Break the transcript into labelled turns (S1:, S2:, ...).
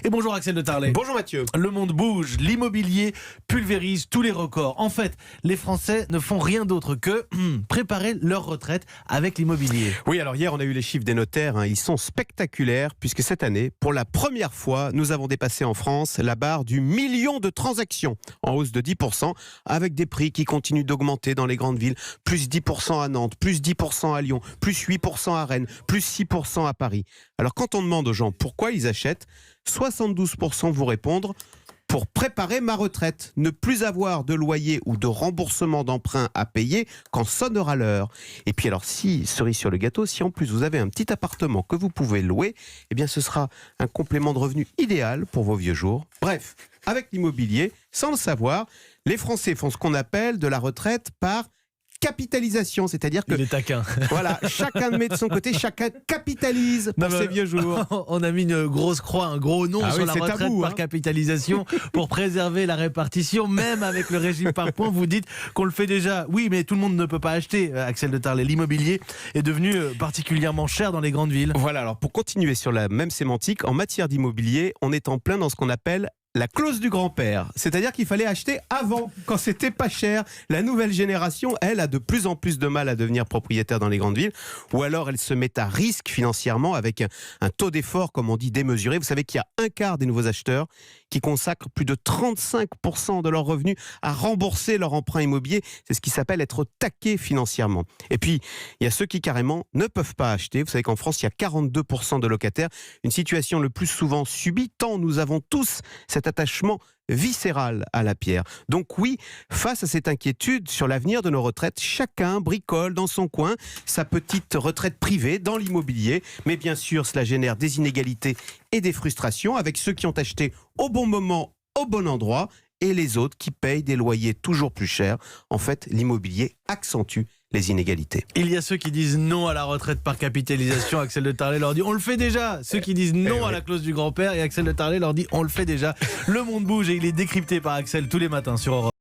S1: Et bonjour Axel de Tarlet.
S2: Bonjour Mathieu.
S1: Le monde bouge, l'immobilier pulvérise tous les records. En fait, les Français ne font rien d'autre que préparer leur retraite avec l'immobilier.
S2: Oui, alors hier on a eu les chiffres des notaires, ils sont spectaculaires puisque cette année, pour la première fois, nous avons dépassé en France la barre du million de transactions, en hausse de 10%, avec des prix qui continuent d'augmenter dans les grandes villes, plus 10% à Nantes, plus 10% à Lyon, plus 8% à Rennes, plus 6% à Paris. Alors quand on demande aux gens pourquoi ils achètent, 72% vont répondre pour préparer ma retraite, ne plus avoir de loyer ou de remboursement d'emprunt à payer quand sonnera l'heure. Et puis alors, si, cerise sur le gâteau, si en plus vous avez un petit appartement que vous pouvez louer, eh bien ce sera un complément de revenu idéal pour vos vieux jours. Bref, avec l'immobilier, sans le savoir, les Français font ce qu'on appelle de la retraite par capitalisation, c'est-à-dire que
S1: Il est taquin.
S2: voilà, chacun met de son côté, chacun capitalise pour ses vieux jours.
S1: On a mis une grosse croix, un gros nom
S2: Ah
S1: sur
S2: oui,
S1: la
S2: c'est
S1: retraite
S2: tabou,
S1: par capitalisation pour préserver la répartition, même avec le régime par points. Vous dites qu'on le fait déjà. Oui, mais tout le monde ne peut pas acheter, Axel de Tarlet. L'immobilier est devenu particulièrement cher dans les grandes villes.
S2: Voilà, alors pour continuer sur la même sémantique, en matière d'immobilier, on est en plein dans ce qu'on appelle la clause du grand-père, c'est-à-dire qu'il fallait acheter avant, quand c'était pas cher. La nouvelle génération, elle, a de plus en plus de mal à devenir propriétaire dans les grandes villes, ou alors elle se met à risque financièrement avec un taux d'effort, comme on dit, démesuré. Vous savez qu'il y a un quart des nouveaux acheteurs qui consacrent plus de 35% de leurs revenus à rembourser leur emprunt immobilier. C'est ce qui s'appelle être taqué financièrement. Et puis, il y a ceux qui carrément ne peuvent pas acheter. Vous savez qu'en France, il y a 42% de locataires, une situation le plus souvent subie, tant nous avons tous cet attachement viscéral à la pierre. Donc oui, face à cette inquiétude sur l'avenir de nos retraites, chacun bricole dans son coin sa petite retraite privée dans l'immobilier. Mais bien sûr, cela génère des inégalités et des frustrations avec ceux qui ont acheté au bon moment, au bon endroit, et les autres qui payent des loyers toujours plus chers. En fait, l'immobilier accentue les inégalités.
S1: Il y a ceux qui disent non à la retraite par capitalisation. Axel de Tarlet leur dit on le fait déjà. Ceux qui disent non à la clause du grand-père, et Axel de Tarlet leur dit on le fait déjà. Le monde bouge et il est décrypté par Axel tous les matins sur Europe.